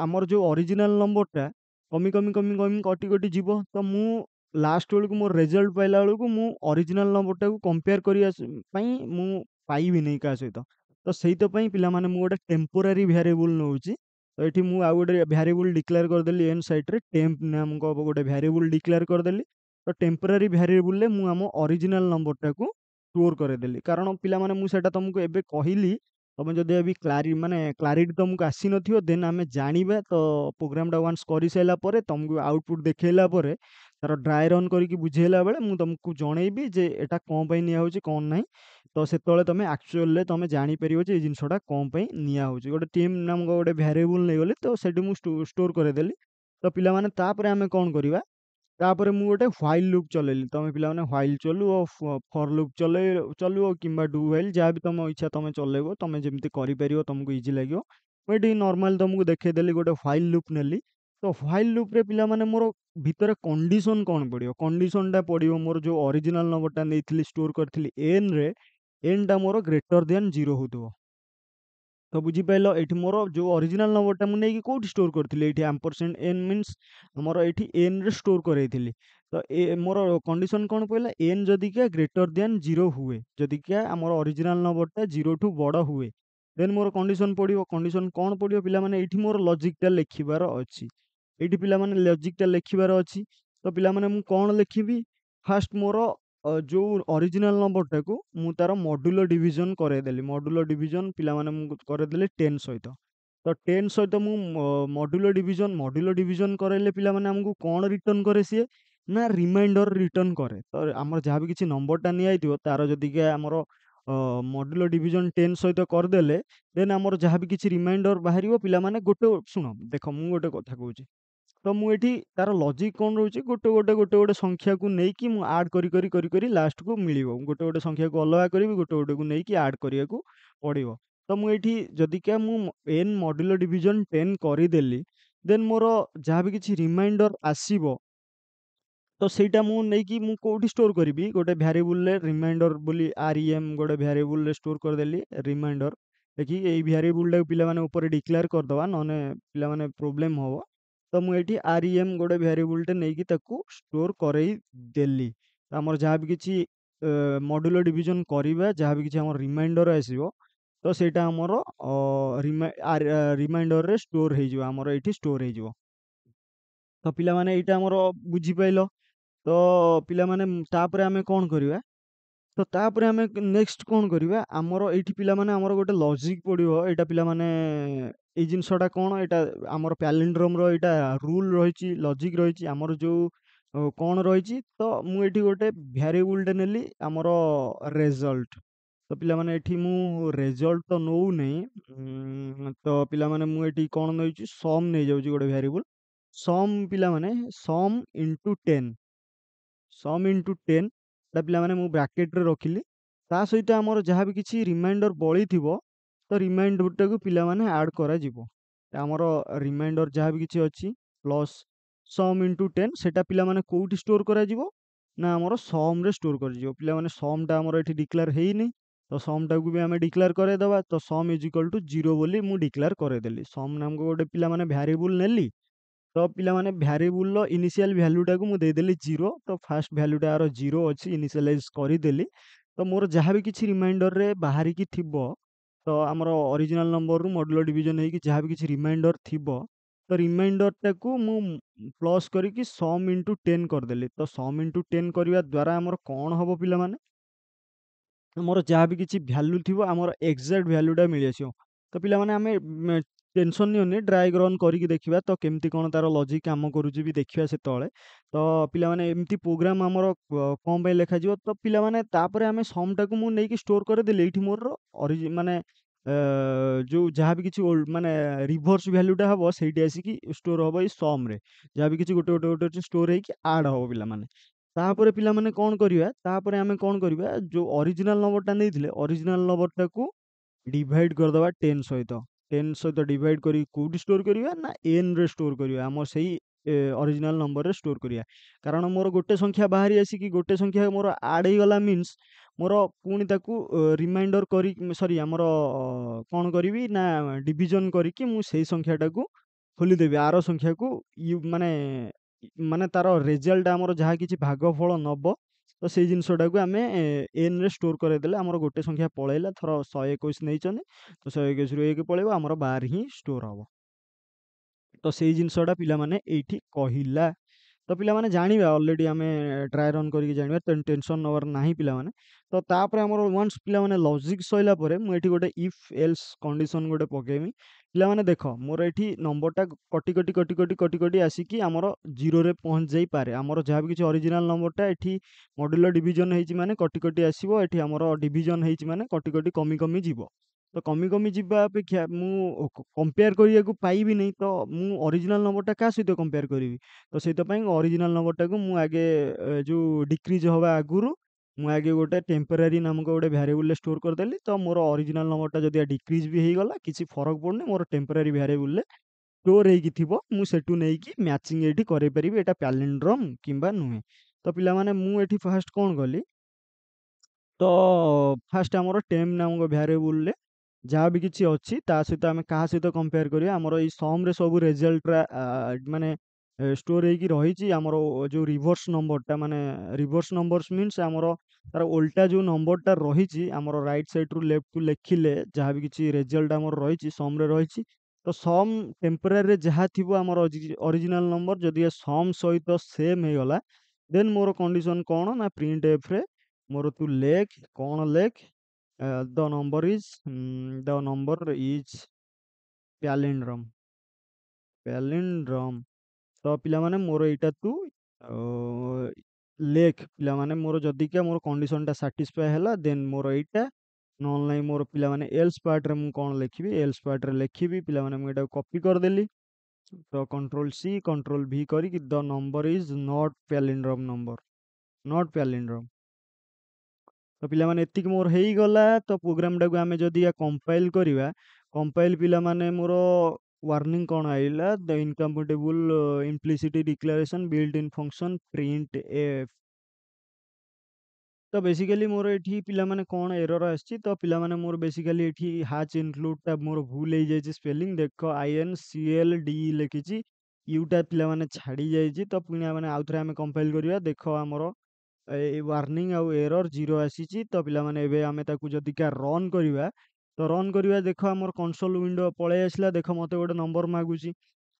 ଆମର ଯେଉଁ ଅରିଜିନାଲ ନମ୍ବରଟା କମି କମି କମି କମି କଟି କଟି ଯିବ ତ ମୁଁ ଲାଷ୍ଟ ବେଳକୁ ମୋର ରେଜଲ୍ଟ ପାଇଲା ବେଳକୁ ମୁଁ ଅରିଜିନାଲ ନମ୍ବରଟାକୁ କମ୍ପେୟାର କରିବା ପାଇଁ ମୁଁ ପାଇବିନି କାହା ସହିତ ତ ସେଇଥିପାଇଁ ପିଲାମାନେ ମୁଁ ଗୋଟେ ଟେମ୍ପୋରାରୀ ଭ୍ୟାରିଏବୁଲ୍ ନେଉଛି ତ ଏଠି ମୁଁ ଆଉ ଗୋଟେ ଭ୍ୟାରିଏବୁଲ୍ ଡିକ୍ଲେୟାର କରିଦେଲି ଏନ୍ ସାଇଟ୍ରେ ଟେମ୍ପ ନାମକ ଗୋଟେ ଭ୍ୟାରିଏବୁଲ୍ ଡିକ୍ଲେୟାର କରିଦେଲି ତ ଟେମ୍ପୋରାରୀ ଭ୍ୟାରିଏବୁଲରେ ମୁଁ ଆମ ଅରିଜିନାଲ ନମ୍ବରଟାକୁ ଷ୍ଟୋର କରିଦେଲି କାରଣ ପିଲାମାନେ ମୁଁ ସେଇଟା ତୁମକୁ ଏବେ କହିଲି ତମେ ଯଦି ଏବେ ମାନେ କ୍ଲାରିଟି ତମକୁ ଆସିନଥିବ ଦେନ୍ ଆମେ ଜାଣିବା ତ ପ୍ରୋଗ୍ରାମଟା ୱାନ୍ସ କରିସାରିଲା ପରେ ତମକୁ ଆଉଟପୁଟ୍ ଦେଖେଇଲା ପରେ ତାର ଡ୍ରାଏ ରନ୍ କରିକି ବୁଝେଇଲା ବେଳେ ମୁଁ ତମକୁ ଜଣେଇବି ଯେ ଏଟା କ'ଣ ପାଇଁ ନିଆହେଉଛି କ'ଣ ନାହିଁ ତ ସେତେବେଳେ ତମେ ଆକ୍ଚୁଆଲରେ ତମେ ଜାଣିପାରିବ ଯେ ଏଇ ଜିନିଷଟା କ'ଣ ପାଇଁ ନିଆହେଉଛି ଗୋଟେ ଟିମ୍ ନାମକ ଗୋଟେ ଭ୍ୟାରିଏବୁଲ୍ ନେଇଗଲି ତ ସେଠି ମୁଁ ଷ୍ଟୋର କରିଦେଲି ତ ପିଲାମାନେ ତାପରେ ଆମେ କ'ଣ କରିବା ତାପରେ ମୁଁ ଗୋଟେ ହ୍ୱାଇଲ୍ ଲୁପ୍ ଚଲେଇଲି ତମେ ପିଲାମାନେ ହ୍ୱାଇଲ୍ ଚଲୁଅ ଫର୍ ଲୁପ୍ ଚଲୁଅ କିମ୍ବା ଡୁ ହ୍ୱାଇଲ୍ ଯାହା ବି ତମ ଇଚ୍ଛା ତମେ ଚଲେଇବ ତମେ ଯେମିତି କରିପାରିବ ତମକୁ ଇଜି ଲାଗିବ ମୁଁ ଏଠି ନର୍ମାଲ ତମକୁ ଦେଖେଇଦେଲି ଗୋଟେ ହ୍ୱାଇଲ୍ ଲୁପ୍ ନେଲି ତ ହ୍ୱାଇଲ୍ ଲୁପ୍ରେ ପିଲାମାନେ ମୋର ଭିତରେ କଣ୍ଡିସନ୍ କ'ଣ ପଡ଼ିବ କଣ୍ଡିସନ୍ଟା ପଡ଼ିବ ମୋର ଯେଉଁ ଅରିଜିନାଲ ନମ୍ବରଟା ନେଇଥିଲି ଷ୍ଟୋର କରିଥିଲି ଏନ୍ରେ ଏନ୍ଟା ମୋର ଗ୍ରେଟର ଦେନ୍ 0 ହେଉଥିବ ତ ବୁଝିପାରିଲ ଏଇଠି ମୋର ଯେଉଁ ଅରିଜିନାଲ ନମ୍ବରଟା ମୁଁ ନେଇକି କେଉଁଠି ଷ୍ଟୋର କରିଥିଲି ଏଇଠି %n ମିନ୍ସ ଆମର ଏଇଠି ଏନ୍ରେ ଷ୍ଟୋର କରେଇଥିଲି ତ ମୋର କଣ୍ଡିସନ୍ କ'ଣ ପଡ଼ିଲା ଏନ୍ ଯଦିକା ଗ୍ରେଟର ଦେନ୍ 0 ହୁଏ ଯଦିକା ଆମର ଅରିଜିନାଲ ନମ୍ବରଟା 0ଠୁ ବଡ଼ ହୁଏ ଦେନ୍ ମୋର କଣ୍ଡିସନ୍ ପଡ଼ିବ କଣ୍ଡିସନ୍ କ'ଣ ପଡ଼ିବ ପିଲାମାନେ ଏଇଠି ମୋର ଲଜିକଟା ଲେଖିବାର ଅଛି ଏଇଠି ପିଲାମାନେ ଲଜିକଟା ଲେଖିବାର ଅଛି ତ ପିଲାମାନେ ମୁଁ କ'ଣ ଲେଖିବି ଫାଷ୍ଟ ମୋର ଯେଉଁ ଅରିଜିନାଲ ନମ୍ବରଟାକୁ ମୁଁ ତାର ମଡୁଲ ଡିଭିଜନ କରେଇଦେଲି ମଡୁଲ ଡିଭିଜନ ପିଲାମାନେ ମୁଁ କରେଇଦେଲି 10 ସହିତ ତ 10 ସହିତ ମୁଁ ମଡୁଲ ଡିଭିଜନ କରେଇଲେ ପିଲାମାନେ ଆମକୁ କ'ଣ ରିଟର୍ନ କରେ ସିଏ ନା ରିମାଇଣ୍ଡର ରିଟର୍ନ କରେ ତ ଆମର ଯାହା ବି କିଛି ନମ୍ବରଟା ନିଆହେଇଥିବ ତାର ଯଦିକା ଆମର ମଡୁଲ ଡିଭିଜନ 10 ସହିତ କରିଦେଲେ ଦେନ୍ ଆମର ଯାହା ବି କିଛି ରିମାଇଣ୍ଡର ବାହାରିବ ପିଲାମାନେ ଶୁଣ ଦେଖ ମୁଁ ଗୋଟେ କଥା କହୁଛି ତ ମୁଁ ଏଠି ତାର ଲଜିକ୍ କ'ଣ ରହୁଛି ଗୋଟେ ସଂଖ୍ୟାକୁ ନେଇକି ମୁଁ ଆଡ୍ କରି ଲାଷ୍ଟକୁ ମିଳିବ ଗୋଟେ ସଂଖ୍ୟାକୁ ଅଲଗା କରିବି ଗୋଟେକୁ ନେଇକି ଆଡ୍ କରିବାକୁ ପଡ଼ିବ ତ ମୁଁ ଏଇଠି ଯଦିକା ମୁଁ n ମଡୁଲ ଡିଭିଜନ 10 କରିଦେଲି ଦେନ୍ ମୋର ଯାହା ବି କିଛି ରିମାଇଣ୍ଡର ଆସିବ ତ ସେଇଟା ମୁଁ ନେଇକି ମୁଁ କୋଉଠି ଷ୍ଟୋର କରିବି ଗୋଟେ ଭ୍ୟାରିଏବୁଲରେ ରିମାଇଣ୍ଡର ବୋଲି rem ଗୋଟେ ଭ୍ୟାରିଏବୁଲରେ ଷ୍ଟୋର କରିଦେଲି ରିମାଇଣ୍ଡର ଦେଖି ଏଇ ଭ୍ୟାରିଏବୁଲଟାକୁ ପିଲାମାନେ ଉପରେ ଡିକ୍ଲେୟାର କରିଦେବା ନହେଲେ ପିଲାମାନେ ପ୍ରୋବ୍ଲେମ୍ ହେବ ତ ମୁଁ ଏଇଠି rem ଗୋଟେ ଭ୍ୟାରିଏବୁଲଟେ ନେଇକି ତାକୁ ଷ୍ଟୋର କରେଇ ଦେଲି ଆମର ଯାହା ବି କିଛି ମଡୁଲ ଡିଭିଜନ କରିବା ଯାହା ବି କିଛି ଆମର ରିମାଇଣ୍ଡର ଆସିବ ତ ସେଇଟା ଆମର ରିମାଇଣ୍ଡରରେ ଷ୍ଟୋର ହେଇଯିବ ଆମର ଏଇଠି ଷ୍ଟୋର ହେଇଯିବ ତ ପିଲାମାନେ ଏଇଟା ଆମର ବୁଝିପାଇଲ ତ ପିଲାମାନେ ତାପରେ ଆମେ କ'ଣ କରିବା ତ ତାପରେ ଆମେ ନେକ୍ସଟ କ'ଣ କରିବା ଆମର ଏଇଠି ପିଲାମାନେ ଆମର ଗୋଟେ ଲଜିକ୍ ପଡ଼ିବ ଏଇଟା ପିଲାମାନେ ଏଇ ଜିନିଷଟା କ'ଣ ଏଇଟା ଆମର ପ୍ୟାଲିଣ୍ଡ୍ରମର ଏଇଟା ରୁଲ୍ ରହିଛି ଲଜିକ୍ ରହିଛି ଆମର ଯେଉଁ କ'ଣ ରହିଛି ତ ମୁଁ ଏଇଠି ଗୋଟେ ଭ୍ୟାରିଏବୁଲଟେ ନେଲି ଆମର ରେଜଲ୍ଟ ତ ପିଲାମାନେ ଏଠି ମୁଁ ରେଜଲ୍ଟ ତ ନେଉନେଇ ତ ପିଲାମାନେ ମୁଁ ଏଠି କ'ଣ ନେଉଛି ସମ୍ ନେଇଯାଉଛି ଗୋଟେ ଭ୍ୟାରିଏବୁଲ ସମ୍ ପିଲାମାନେ ସମ୍ ଇଣ୍ଟୁ 10 ସମ୍ ଇଣ୍ଟୁ 10 ଟା ପିଲାମାନେ ମୁଁ ବ୍ରାକେଟରେ ରଖିଲି ତା ସହିତ ଆମର ଯାହା ବି କିଛି ରିମାଇଣ୍ଡର ବଳିଥିବ ତ ରିମାଇଣ୍ଡରଟାକୁ ପିଲାମାନେ ଆଡ୍ କରାଯିବ ଆମର ରିମାଇଣ୍ଡର ଯାହା ବି କିଛି ଅଛି ପ୍ଲସ୍ ସମ୍ ଇଣ୍ଟୁ 10 ସେଟା ପିଲାମାନେ କୋଉଠି ଷ୍ଟୋର କରାଯିବ ନା ଆମର ସମରେ ଷ୍ଟୋର କରାଯିବ। ପିଲାମାନେ ସମଟା ଆମର ଏଠି ଡିକ୍ଲାର ହେଇନି, ତ ସମଟାକୁ ବି ଆମେ ଡିକ୍ଲାର କରେଇଦବା। ତ ସମ୍ ଇଜ ଇକ୍ୱାଲ ଟୁ 0 ବୋଲି ମୁଁ ଡିକ୍ଲାର କରେଇଦେଲି। ସମ୍ ନାମକ ଗୋଟେ ପିଲାମାନେ ଭ୍ୟାରିଏବୁଲ ନେଲି, ତ ପିଲାମାନେ ଭ୍ୟାରିଏବୁଲର ଇନିସିଆଲ ଭ୍ୟାଲ୍ୟୁଟାକୁ ମୁଁ ଦେଇଦେଲି 0। ତ ଫାଷ୍ଟ ଭ୍ୟାଲ୍ୟୁଟା ଆର 0 ଅଛି, ଇନିସିଆଲାଇଜ କରିଦେଲି। ତ ମୋର ଯାହା ବି କିଛି ରିମାଇଣ୍ଡରରେ ବାହାରିକି ଥିବ, ତ ଆମର ଅରିଜିନାଲ ନମ୍ବରରୁ ମଡୁଲ ଡିଭିଜନ ହେଇକି ଯାହା ବି କିଛି ରିମାଇଣ୍ଡର ଥିବ, ତ ରିମାଇଣ୍ଡରଟାକୁ ମୁଁ ପ୍ଲସ୍ କରିକି ସମ୍ ଇଣ୍ଟୁ 10 କରିଦେଲି। ତ ସମ୍ ଇଣ୍ଟୁ 10 କରିବା ଦ୍ୱାରା ଆମର କ'ଣ ହବ ପିଲାମାନେ, ଆମର ଯାହା ବି କିଛି ଭ୍ୟାଲ୍ୟୁ ଥିବ ଆମର ଏକ୍ସାକ୍ଟ ଭ୍ୟାଲ୍ୟୁଟା ମିଳିଆସିବ। ତ ପିଲାମାନେ ଆମେ ଟେନସନ୍ ନିଅନି, ଡ୍ରାଏଗ ରନ୍ କରିକି ଦେଖିବା ତ କେମିତି କ'ଣ ତାର ଲଜିକ୍ କାମ କରୁଛି ବି ଦେଖିବା ସେତେବେଳେ। ତ ପିଲାମାନେ ଏମିତି ପ୍ରୋଗ୍ରାମ୍ ଆମର କ'ଣ ପାଇଁ ଲେଖାଯିବ, ତ ପିଲାମାନେ ତାପରେ ଆମେ ସମଟାକୁ ମୁଁ ନେଇକି ଷ୍ଟୋର କରିଦେଲି। ଏଇଠି ମୋର ମାନେ ଯୋଉ ଯାହା ବି କିଛି ମାନେ ରିଭର୍ସ ଭ୍ୟାଲ୍ୟୁଟା ହବ ସେଇଠି ଆସିକି ଷ୍ଟୋର ହବ ଏଇ ସମରେ। ଯାହା ବି କିଛି ଗୋଟେ ଅଛି ଷ୍ଟୋର ହେଇକି ଆଡ୍ ହବ ପିଲାମାନେ। ତାପରେ ପିଲାମାନେ କ'ଣ କରିବା, ତାପରେ ଆମେ କ'ଣ କରିବା, ଯୋଉ ଅରିଜିନାଲ ନମ୍ବରଟା ନେଇଥିଲେ ଅରିଜିନାଲ ନମ୍ବରଟାକୁ ଡିଭାଇଡ୍ କରିଦବା 10 ସହିତ। 10 ସହିତ ଡିଭାଇଡ୍ କରିକି କୋଉଠି ଷ୍ଟୋର କରିବା ନା nରେ ଷ୍ଟୋର କରିବା। ଆମର ସେଇ ଅରିଜିନାଲ ନମ୍ବରରେ ଷ୍ଟୋର କରିବା। କାରଣ ମୋର ଗୋଟେ ସଂଖ୍ୟା ବାହାରି ଆସିକି ଗୋଟେ ସଂଖ୍ୟା ମୋର ଆଡ୍ ହେଇଗଲା ମିନ୍ସ ମୋର ପୁଣି ତାକୁ ରିମାଇଣ୍ଡର କରି ସରି ଆମର କ'ଣ କରିବି ନା ଡିଭିଜନ କରିକି ମୁଁ ସେଇ ସଂଖ୍ୟାଟାକୁ ଖୋଲିଦେବି। ଆର ସଂଖ୍ୟାକୁ ମାନେ ମାନେ ତାର ରେଜଲ୍ଟ ଆମର ଯାହା କିଛି ଭାଗଫଳ ନବ, ତ ସେଇ ଜିନିଷଟାକୁ ଆମେ ଏନରେ ଷ୍ଟୋର କରେଇଦେଲେ ଆମର ଗୋଟେ ସଂଖ୍ୟା ପଳେଇଲା। ଥର 121 ନେଇଛନ୍ତି, ତ 121ରୁ 1 ପଳେଇବ, ଆମର 12 ହିଁ ଷ୍ଟୋର ହବ। ତ ସେଇ ଜିନିଷଟା ପିଲାମାନେ ଏଇଠି କହିଲା। ତ ପିଲାମାନେ ଜାଣିବା ଅଲରେଡି ଆମେ ଟ୍ରାଏ ରନ୍ କରିକି ଜାଣିବା, ଟେନସନ୍ ନେବାର ନାହିଁ ପିଲାମାନେ। ତ ତାପରେ ଆମର ୱାନ୍ସ ପିଲାମାନେ ଲଜିକ୍ ସଇଲା ପରେ ମୁଁ ଏଠି ଗୋଟେ ଇଫ୍ ଏଲ୍ସ କଣ୍ଡିସନ୍ ଗୋଟେ ପକେଇମି। ପିଲାମାନେ ଦେଖ ମୋର ଏଠି ନମ୍ବରଟା କଟି ଆସିକି ଆମର 0ରେ ପହଞ୍ଚି ଯାଇପାରେ। ଆମର ଯାହା ବି କିଛି ଅରିଜିନାଲ ନମ୍ବରଟା ଏଠି ମଡୁଲ ଡିଭିଜନ ହେଇଛି ମାନେ କଟି ଆସିବ। ଏଠି ଆମର ଡିଭିଜନ ହେଇଛି ମାନେ କଟି କମି ଯିବ। ତ କମି ଯିବା ଅପେକ୍ଷା ମୁଁ କମ୍ପେୟାର କରିବାକୁ ପାଇବି ନାହିଁ, ତ ମୁଁ ଅରିଜିନାଲ ନମ୍ବରଟା କାହା ସହିତ କମ୍ପେୟାର କରିବି? ତ ସେଇଥିପାଇଁ ଅରିଜିନାଲ ନମ୍ବରଟାକୁ ମୁଁ ଆଗେ ଯୋଉ ଡିକ୍ରିଜ୍ ହବା ଆଗରୁ ମୁଁ ଆଗେ ଗୋଟେ ଟେମ୍ପୋରାରୀ ନାମକ ଗୋଟେ ଭ୍ୟାରିଏବୁଲରେ ଷ୍ଟୋର କରିଦେଲି। ତ ମୋର ଅରିଜିନାଲ ନମ୍ବରଟା ଯଦି ଡିକ୍ରିଜ୍ ବି ହେଇଗଲା କିଛି ଫରକ ପଡୁନି, ମୋର ଟେମ୍ପୋରାରୀ ଭ୍ୟାରିଏବୁଲରେ ଷ୍ଟୋର ହେଇକି ଥିବ। ମୁଁ ସେଠୁ ନେଇକି ମ୍ୟାଚିଂ ଏଇଠି କରେଇ ପାରିବି ଏଇଟା ପ୍ୟାଲିଣ୍ଡ୍ରମ୍ କିମ୍ବା ନୁହେଁ। ତ ପିଲାମାନେ ମୁଁ ଏଠି ଫାଷ୍ଟ କ'ଣ କଲି, ତ ଫାଷ୍ଟ ଆମର ଟେମ୍ ନାମକ ଭ୍ୟାରିଏବୁଲରେ ଯାହା ବି କିଛି ଅଛି ତା ସହିତ ଆମେ କାହା ସହିତ କମ୍ପେୟାର କରିବା, ଆମର ଏଇ ସମରେ ସବୁ ରେଜଲ୍ଟଟା ମାନେ ଷ୍ଟୋର ହେଇକି ରହିଛି। ଆମର ଯୋଉ ରିଭର୍ସ ନମ୍ବରଟା ମାନେ ରିଭର୍ସ ନମ୍ବର୍ସ ମିନ୍ସ ଆମର ତାର ଓଲଟା ଯୋଉ ନମ୍ବରଟା ରହିଛି ଆମର ରାଇଟ୍ ସାଇଡରୁ ଲେଫ୍ଟକୁ ଲେଖିଲେ ଯାହା ବି କିଛି ରେଜଲ୍ଟ ଆମର ରହିଛି ସମରେ ରହିଛି। ତ ସମ୍ ଟେମ୍ପୋରାରୀରେ ଯାହା ଥିବ ଆମର ଅରିଜିନାଲ ନମ୍ବର ଯଦି ଏ ସମ୍ ସହିତ ସେମ୍ ହେଇଗଲା, ଦେନ୍ ମୋର କଣ୍ଡିସନ୍ କ'ଣ ନା ପ୍ରିଣ୍ଟ ଏଫ୍ରେ ମୋର ତୁ ଲେଖ କ'ଣ ଲେଖ, ଦ ନମ୍ବର ଇଜ୍ ପ୍ୟାଲିଣ୍ଡ୍ରମ୍। ତ ପିଲାମାନେ ମୋର ଏଇଟା ତୁ ଲେଖ। ପିଲାମାନେ ମୋର ଯଦିକା ମୋର କଣ୍ଡିସନଟା ସାଟିସ୍ଫାଏ ହେଲା ଦେନ୍ ମୋର ଏଇଟା, ନହେଲେ ନାହିଁ ମୋର ପିଲାମାନେ ଏଲ୍ସ ପାର୍ଟରେ ମୁଁ କ'ଣ ଲେଖିବି, ଏଲ୍ସ ପାର୍ଟରେ ଲେଖିବି ପିଲାମାନେ ମୁଁ ଏଇଟାକୁ କପି କରିଦେଲି। ତ କଣ୍ଟ୍ରୋଲ-C କଣ୍ଟ୍ରୋଲ-V କରିକି the number is not palindrome number, not palindrome. ତ ପିଲାମାନେ ଏତିକି ମୋର ହେଇଗଲା। ତ ପ୍ରୋଗ୍ରାମଟାକୁ ଆମେ ଯଦି କମ୍ପାଇଲ୍ କରିବା, କମ୍ପାଇଲ୍ ପିଲାମାନେ ମୋର ୱାର୍ଣ୍ଣିଂ କ'ଣ ଆଇଲା, the incompatible implicit declaration built in function printf. ତ ବେସିକାଲି ମୋର ଏଠି ପିଲାମାନେ କ'ଣ ଏରର ଆସିଛି, ତ ପିଲାମାନେ ମୋର ବେସିକାଲି ଏଠି ହାଚ୍ ଇନକ୍ଲୁଡଟା ମୋର ଭୁଲ ହେଇଯାଇଛି ସ୍ପେଲିଂ। ଦେଖ INCLD ଲେଖିଛି, ୟୁଟା ପିଲାମାନେ ଛାଡ଼ି ଯାଇଛି। ତ ପୁଣି ମାନେ ଆଉଥରେ ଆମେ କମ୍ପାଇଲ୍ କରିବା, ଦେଖ ଆମର ଏଇ ୱାର୍ଣ୍ଣିଂ ଆଉ ଏରର 0 ଆସିଛି। ତ ପିଲାମାନେ ଏବେ ଆମେ ତାକୁ ଯଦିକା ରନ୍ କରିବା, ତ ରନ୍ କରିବା ଦେଖ ଆମର କନସୋଲ ୱିଣ୍ଡୋ ପଳେଇ ଆସିଲା। ଦେଖ ମୋତେ ଗୋଟେ ନମ୍ବର ମାଗୁଛି,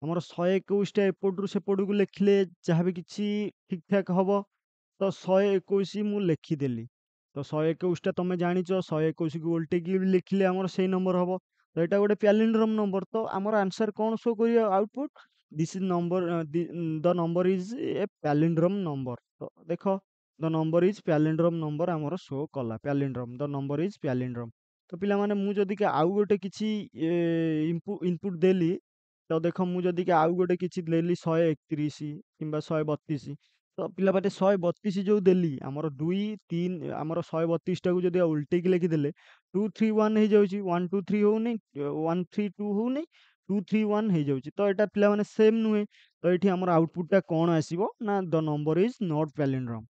ଆମର 121ଟା ଏପଟରୁ ସେପଟକୁ ଲେଖିଲେ ଯାହା ବି କିଛି ଠିକ୍ ଠାକ୍ ହବ। ତ 121 ମୁଁ ଲେଖିଦେଲି। ତ 121ଟା ତମେ ଜାଣିଛ 121କୁ ଓଲଟେଇକି ବି ଲେଖିଲେ ଆମର ସେଇ ନମ୍ବର ହବ। ତ ଏଇଟା ଗୋଟେ ପ୍ୟାଲିଣ୍ଡ୍ରମ୍ ନମ୍ବର। ତ ଆମର ଆନ୍ସର କ'ଣ ଶୋ କରିବ output, this is number the number is a palindrome number. ତ ଦେଖ the number is palindrome number ଆମର ଶୋ କଲା, ପ୍ୟାଲିଣ୍ଡ୍ରମ୍ ଦ ନମ୍ବର ଇଜ୍ ପ୍ୟାଲିଣ୍ଡ୍ରମ୍। ତ ପିଲାମାନେ ମୁଁ ଯଦିକା ଆଉ ଗୋଟେ କିଛି ଇନପୁଟ୍ ଦେଲି, ତ ଦେଖ ମୁଁ ଯଦିକା ଆଉ ଗୋଟେ କିଛି ଦେଲି 131 କିମ୍ବା 132, ତ ପିଲାମାନେ 132 ଯୋଉ ଦେଲି ଆମର 2 3 ଆମର 132ଟାକୁ ଯଦି ଓଲଟେଇକି ଲେଖିଦେଲେ 2 3 1 ହେଇଯାଉଛି, 1 2 3 ହଉନି, 1 3 2 ହଉନି, 231 ହେଇଯାଉଛି। ତ ଏଇଟା ପିଲାମାନେ ସେମ୍ ନୁହେଁ। ତ ଏଇଠି ଆମର ଆଉଟପୁଟଟା କ'ଣ ଆସିବ ନା ଦ ନମ୍ବର ଇଜ୍ ନଟ୍ ପାଲିଣ୍ଡ୍ରମ୍।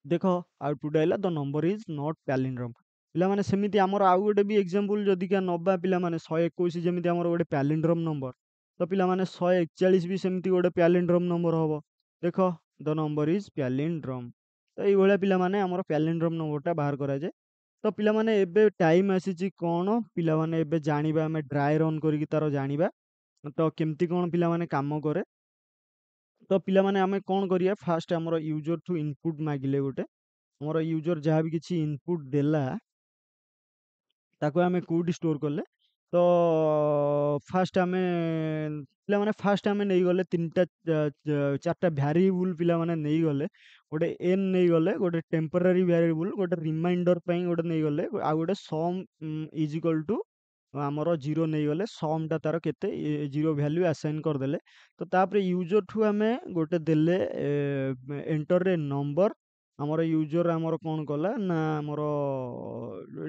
ଦେଖ ଆଉଟପୁଟ ଆଇଲା ଦ ନମ୍ବର ଇଜ୍ ନଟ୍ ପାଲିଣ୍ଡ୍ରମ୍। ପିଲାମାନେ ସେମିତି ଆମର ଆଉ ଗୋଟେ ବି ଏକ୍ସାମ୍ପଲ ଯଦିକା ନବା ପିଲାମାନେ 121 ଯେମିତି ଆମର ଗୋଟେ ପାଲିଣ୍ଡ୍ରମ୍ ନମ୍ବର। ତ ପିଲାମାନେ 141 ବି ସେମିତି ଗୋଟେ ପାଲିଣ୍ଡ୍ରମ୍ ନମ୍ବର ହବ। ଦେଖ ଦ ନମ୍ବର ଇଜ୍ ପାଲିଣ୍ଡ୍ରମ୍। ତ ଏଇଭଳିଆ ପିଲାମାନେ ଆମର ପାଲିଣ୍ଡ୍ରମ୍ ନମ୍ବରଟା ବାହାର କରାଯାଏ। ତ ପିଲାମାନେ ଏବେ ଟାଇମ୍ ଆସିଛି କ'ଣ ପିଲାମାନେ ଏବେ ଜାଣିବା ଆମେ ଡ୍ରାଏ ରନ୍ କରିକି ତାର ଜାଣିବା। ତ କେମିତି କ'ଣ ପିଲାମାନେ କାମ କରେ। ତ ପିଲାମାନେ ଆମେ କ'ଣ କରିବା ଫାଷ୍ଟ ଆମର ୟୁଜରଠୁ ଇନପୁଟ ମାଗିଲେ ଗୋଟେ। ଆମର ୟୁଜର ଯାହା ବି କିଛି ଇନପୁଟ ଦେଲା ତାକୁ ଆମେ କୋଉଠି ଷ୍ଟୋର କଲେ ତ ଫାଷ୍ଟ ଆମେ ପିଲାମାନେ ଫାଷ୍ଟ ଆମେ ନେଇଗଲେ 3ଟା 4ଟା ଭ୍ୟାରିଏବୁଲ ପିଲାମାନେ ନେଇଗଲେ। ଗୋଟେ n ନେଇଗଲେ, ଗୋଟେ ଟେମ୍ପୋରାରୀ ଭ୍ୟାରିଏବୁଲ, ଗୋଟେ ରିମାଇଣ୍ଡର ପାଇଁ ଗୋଟେ ନେଇଗଲେ, ଆଉ ଗୋଟେ ସମ୍ ଇଜ୍ ଇକ୍ୱାଲ୍ ଟୁ ଆମର 0 ନେଇଗଲେ। ସମଟା ତାର କେତେ 0 ଭ୍ୟାଲ୍ୟୁ ଆସାଇନ୍ କରିଦେଲେ। ତ ତାପରେ ୟୁଜରଠୁ ଆମେ ଗୋଟେ ଦେଲେ ଏଣ୍ଟରରେ ନମ୍ବର। ଆମର ୟୁଜର ଆମର କ'ଣ କଲା ନା ଆମର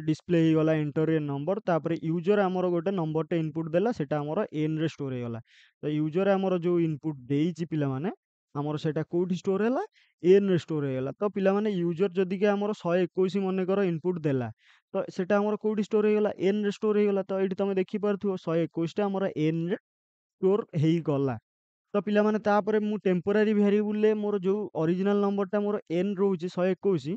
ଡିସପ୍ଲେ ହେଇଗଲା ଏଣ୍ଟର ଏ ନମ୍ବର। ତାପରେ ୟୁଜର ଆମର ଗୋଟେ ନମ୍ବରଟେ ଇନପୁଟ ଦେଲା ସେଟା ଆମର ରେ ଷ୍ଟୋର ହେଇଗଲା। ତ ୟୁଜର ଆମର ଯୋଉ ଇନପୁଟ ଦେଇଛି ପିଲାମାନେ ଆମର ସେଟା କୋଉଠି ଷ୍ଟୋର ହେଲା ରେ ଷ୍ଟୋର ହେଇଗଲା। ତ ପିଲାମାନେ ୟୁଜର ଯଦିକା ଆମର 121 ମନେକର ଇନପୁଟ ଦେଲା ତ ସେଟା ଆମର କୋଉଠି ଷ୍ଟୋର ହେଇଗଲା ରେ ଷ୍ଟୋର ହେଇଗଲା। ତ ଏଇଠି ତମେ ଦେଖିପାରୁଥିବ 121 ଟା ଆମର ରେ ଷ୍ଟୋର ହେଇଗଲା। ତ ପିଲାମାନେ ତାପରେ ମୁଁ ଟେମ୍ପୋରାରୀ ଭ୍ୟାରିଏବୁଲରେ ମୋର ଯୋଉ ଅରିଜିନାଲ ନମ୍ବରଟା ମୋର ରହୁଛି 121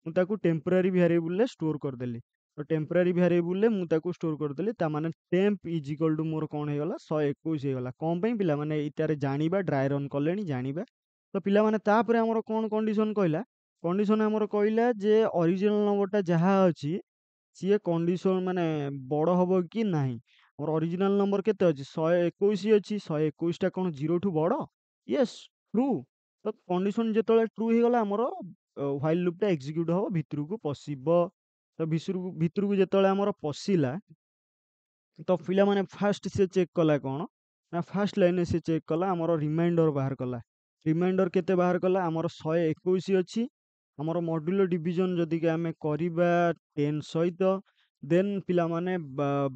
ମୁଁ ତାକୁ ଟେମ୍ପୋରାରୀ ଭ୍ୟାରିଏବୁଲରେ ଷ୍ଟୋର କରିଦେଲି। ତ ଟେମ୍ପୋରାରୀ ଭ୍ୟାରିଏବୁଲରେ ମୁଁ ତାକୁ ଷ୍ଟୋର କରିଦେଲି। ତା ମାନେ ଟେମ୍ପ ଇଜ୍ ଇକ୍ୱାଲ୍ ଟୁ ମୋର କ'ଣ ହେଇଗଲା 121 ହେଇଗଲା। କ'ଣ ପାଇଁ ପିଲାମାନେ ଏଇଟାରେ ଜାଣିବା ଡ୍ରାଏ ରନ୍ କଲେଣି ଜାଣିବା। ତ ପିଲାମାନେ ତାପରେ ଆମର କ'ଣ କଣ୍ଡିସନ କହିଲା କଣ୍ଡିସନ ଆମର କହିଲା ଯେ ଅରିଜିନାଲ ନମ୍ବରଟା ଯାହା ଅଛି ସିଏ କଣ୍ଡିସନ ମାନେ ବଡ଼ ହବ କି ନାହିଁ। ଆମର ଅରିଜିନାଲ ନମ୍ବର କେତେ ଅଛି 121 ଅଛି। 121 ଟା କ'ଣ 0 ଠୁ ବଡ଼? Yes true. ତ କଣ୍ଡିସନ ଯେତେବେଳେ ଟ୍ରୁ ହେଇଗଲା ଆମର ହ୍ୱାଇଲ୍ ଲୁପଟା ଏକ୍ସିକ୍ୟୁଟ ହବ ଭିତରକୁ ପଶିବ। ତ ଭିତରକୁ ଯେତେବେଳେ ଆମର ପଶିଲା ତ ପିଲାମାନେ ଫାଷ୍ଟ ସିଏ ଚେକ୍ କଲା କ'ଣ ନା ଫାଷ୍ଟ ଲାଇନରେ ସିଏ ଚେକ୍ କଲା ଆମର ରିମାଇଣ୍ଡର ବାହାର କଲା। ରିମାଇଣ୍ଡର କେତେ ବାହାର କଲା ଆମର 121 ଅଛି। ଆମର ମଡୁଲ ଡିଭିଜନ ଯଦିକି ଆମେ କରିବା 10 ସହିତ ଦେନ୍ ପିଲାମାନେ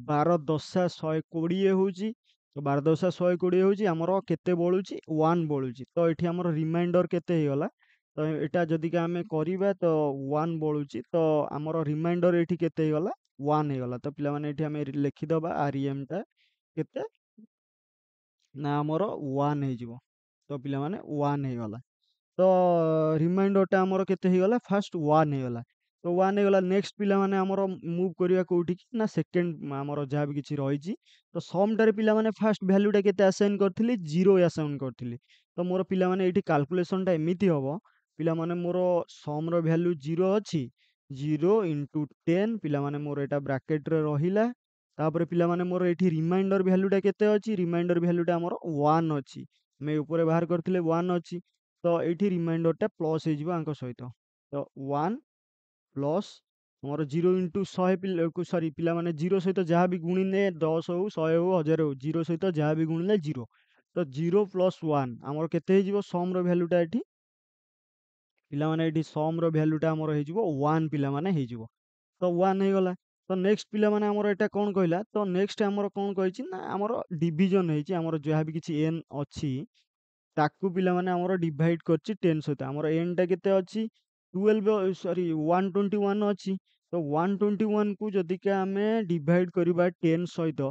12 ଦଶା 120 ହେଉଛି। ତ 12 ଦଶା 120 ହେଉଛି ଆମର କେତେ ବଳୁଛି 1 ବଳୁଛି। ତ ଏଠି ଆମର ରିମାଇଣ୍ଡର କେତେ ହେଇଗଲା ତ ଏଟା ଯଦିକା ଆମେ କରିବା ତ 1 ବଳୁଛି। ତ ଆମର ରିମାଇଣ୍ଡର ଏଠି କେତେ ହେଇଗଲା 1 ହେଇଗଲା। ତ ପିଲାମାନେ ଏଠି ଆମେ ଲେଖିଦବା ଟା କେତେ ନା ଆମର 1 ହେଇଯିବ। ତ ପିଲାମାନେ 1 ହେଇଗଲା। ତ ରିମାଇଣ୍ଡରଟା ଆମର କେତେ ହେଇଗଲା ଫାଷ୍ଟ 1 ହେଇଗଲା। ତ 1 ହେଇଗଲା ନେକ୍ସଟ ପିଲାମାନେ ଆମର ମୁଭ୍ କରିବା କୋଉଠିକି ନା ସେକେଣ୍ଡ ଆମର ଯାହା ବି କିଛି ରହିଛି। ତ ସମଟାରେ ପିଲାମାନେ ଫାଷ୍ଟ ଭ୍ୟାଲ୍ୟୁଟା କେତେ ଆସାଇନ୍ କରିଥିଲି 0 ଆସାଇନ୍ କରିଥିଲି। ତ ମୋର ପିଲାମାନେ ଏଇଠି କାଲକୁଲେସନଟା ଏମିତି ହବ ପିଲାମାନେ ମୋର ସମର ଭ୍ୟାଲ୍ୟୁ 0 ଅଛି 0 ଇଣ୍ଟୁ 10 ପିଲାମାନେ ମୋର ଏଇଟା ବ୍ରାକେଟରେ ରହିଲା। ତାପରେ ପିଲାମାନେ ମୋର ଏଇଠି ରିମାଇଣ୍ଡର ଭ୍ୟାଲ୍ୟୁଟା କେତେ ଅଛି ରିମାଇଣ୍ଡର ଭ୍ୟାଲ୍ୟୁଟା ଆମର 1 ଅଛି। ଆମେ ଉପରେ ବାହାର କରିଥିଲେ 1 ଅଛି। ତ ଏଇଠି ରିମାଇଣ୍ଡରଟା ପ୍ଲସ୍ ହେଇଯିବ ଆଙ୍କ ସହିତ। ତ 1 ପ୍ଲସ୍ ଆମର 0 ଇଣ୍ଟୁ 100 ସରି ପିଲାମାନେ 0 ସହିତ ଯାହା ବି ଗୁଣିଲେ 10 ହଉ 100 ହଉ 1000 ହଉ 0 ସହିତ ଯାହା ବି ଗୁଣିଲେ 0। ତ 0 ପ୍ଲସ୍ 1 ଆମର କେତେ ହେଇଯିବ ସମର ଭ୍ୟାଲ୍ୟୁଟା ଏଠି ପିଲାମାନେ ଏଠି ସମର ଭ୍ୟାଲ୍ୟୁଟା ଆମର ହେଇଯିବ 1 ପିଲାମାନେ ହେଇଯିବ। ତ 1 ହେଇଗଲା। ତ ନେକ୍ସଟ ପିଲାମାନେ ଆମର ଏଇଟା କ'ଣ କହିଲା ତ ନେକ୍ସଟ ଆମର କ'ଣ କହିଛି ନା ଆମର ଡିଭିଜନ ହେଇଛି ଆମର ଯାହା ବି କିଛି n ଅଛି ତାକୁ ପିଲାମାନେ ଆମର ଡିଭାଇଡ୍ କରିଛି 10 ସହିତ। ଆମର n ଟା କେତେ ଅଛି 12 ସରି 121 ଅଛି। ତ 121 କୁ ଯଦିକା ଆମେ ଡିଭାଇଡ୍ କରିବା 10 ସହିତ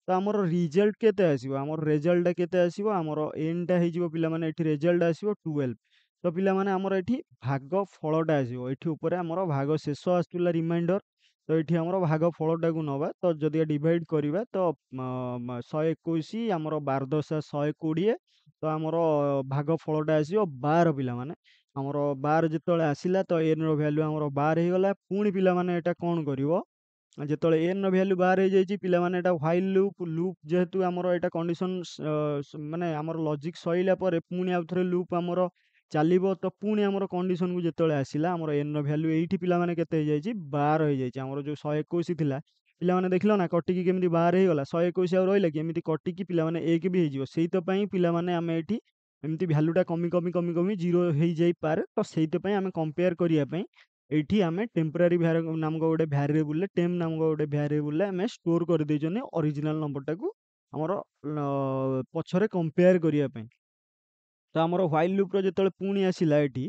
ତ ଆମର ରିଜଲ୍ଟ କେତେ ଆସିବ ଆମର ରେଜଲ୍ଟଟା କେତେ ଆସିବ ଆମର n ଟା ହେଇଯିବ ପିଲାମାନେ ଏଠି ରେଜଲ୍ଟ ଆସିବ 12। ତ ପିଲାମାନେ ଆମର ଏଠି ଭାଗ ଫଳଟା ଆସିବ। ଏଠି ଉପରେ ଆମର ଭାଗ ଶେଷ ଆସୁଥିଲା ରିମାଇଣ୍ଡର। ତ ଏଠି ଆମର ଭାଗ ଫଳଟାକୁ ନବା। ତ ଯଦି ଡିଭାଇଡ୍ କରିବା ତ 121 ଆମର 12 ଦଶା 120 ତ ଆମର ଭାଗ ଫଳଟା ଆସିବ 12 ପିଲାମାନେ। ଆମର 12 ଯେତେବେଳେ ଆସିଲା ତ n ର ଭ୍ୟାଲ୍ୟୁ ଆମର 12 ହେଇଗଲା। ପୁଣି ପିଲାମାନେ ଏଟା କ'ଣ କରିବ ଯେତେବେଳେ n ର ଭ୍ୟାଲ୍ୟୁ 12 ହେଇଯାଇଛି ପିଲାମାନେ ଏଟା ହ୍ୱାଇଲ୍ ଲୁପ୍ ଯେହେତୁ ଆମର ଏଟା କଣ୍ଡିସନ ମାନେ ଆମର ଲଜିକ୍ ସଇଲା ପରେ ପୁଣି ଆଉଥରେ ଲୁପ୍ ଆମର ଚାଲିବ। ତ ପୁଣି ଆମର କଣ୍ଡିସନକୁ ଯେତେବେଳେ ଆସିଲା ଆମର n ର ଭ୍ୟାଲ୍ୟୁ ଏଇଠି ପିଲାମାନେ କେତେ ହେଇଯାଇଛି 12 ହେଇଯାଇଛି। ଆମର ଯୋଉ 121 ଥିଲା ପିଲାମାନେ ଦେଖିଲ ନା କଟିକି କେମିତି 12 ହେଇଗଲା 121 ଆଉ ରହିଲା କି ଏମିତି କଟିକି ପିଲାମାନେ 1 ବି ହେଇଯିବ। ସେଇଥିପାଇଁ ପିଲାମାନେ ଆମେ ଏଠି ଏମିତି ଭ୍ୟାଲ୍ୟୁଟା କମି 0 ହେଇଯାଇପାରେ। ତ ସେଇଥିପାଇଁ ଆମେ କମ୍ପେୟାର କରିବା ପାଇଁ ଏଇଠି ଆମେ ଟେମ୍ପରାରୀ ନାମକ ଗୋଟେ ଭ୍ୟାରିଏବୁଲରେ ଟେମ୍ପ ନାମକ ଗୋଟେ ଭ୍ୟାରିଏବୁଲରେ ଆମେ ଷ୍ଟୋର କରିଦେଇଛନ୍ତି ଅରିଜିନାଲ ନମ୍ବରଟାକୁ ଆମର ପଛରେ କମ୍ପେୟାର କରିବା ପାଇଁ। ତ ଆମର ହ୍ୱାଇଲ୍ ଲୁପ୍ର ଯେତେବେଳେ ପୁଣି ଆସିଲା ଏଠି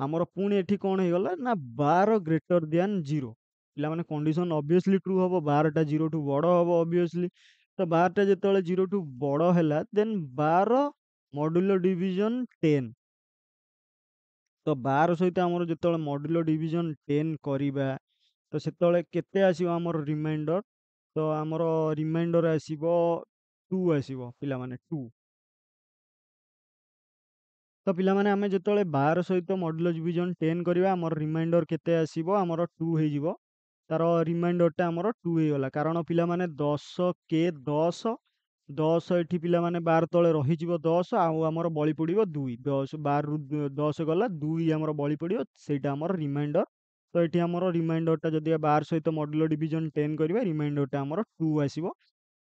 ଆମର ପୁଣି ଏଠି କ'ଣ ହେଇଗଲା ନା 12 ଗ୍ରେଟର ଦ୍ୟାନ୍ 0। ପିଲାମାନେ କଣ୍ଡିସନ ଅବଭିୟସଲି ଟ୍ରୁ ହବ, 12ଟା 0 ଠୁ ବଡ଼ ହବ ଅବଭିୟସଲି। ତ 12ଟା ଯେତେବେଳେ 0 ଠୁ ବଡ଼ ହେଲା ଦେନ୍ 12 ମଡୁଲ ଡିଭିଜନ 10। ତ 12 ସହିତ ଆମର ଯେତେବେଳେ ମଡୁଲ ଡିଭିଜନ 10 କରିବା ତ ସେତେବେଳେ କେତେ ଆସିବ ଆମର ରିମାଇଣ୍ଡର? ତ ଆମର ରିମାଇଣ୍ଡର ଆସିବ 2 ଆସିବ ପିଲାମାନେ 2। ତ ପିଲାମାନେ ଆମେ ଯେତେବେଳେ 12 ସହିତ ମଡୁଲ ଡିଭିଜନ 10 କରିବା ଆମର ରିମାଇଣ୍ଡର କେତେ ଆସିବ? ଆମର 2 ହେଇଯିବ। ତାର ରିମାଇଣ୍ଡରଟା ଆମର 2 ହେଇଗଲା। କାରଣ ପିଲାମାନେ 10 କେ 10 10 ଏଠି ପିଲାମାନେ 12 ତଳେ ରହିଯିବ 10 ଆଉ ଆମର ବଳି ପଡ଼ିବ 2। 10 12ରୁ 10 ଗଲା 2 ଆମର ବଳି ପଡ଼ିବ, ସେଇଟା ଆମର ରିମାଇଣ୍ଡର। ତ ଏଠି ଆମର ରିମାଇଣ୍ଡରଟା ଯଦି 12 ସହିତ ମଡୁଲ ଡିଭିଜନ 10 କରିବା ରିମାଇଣ୍ଡରଟା ଆମର 2 ଆସିବ।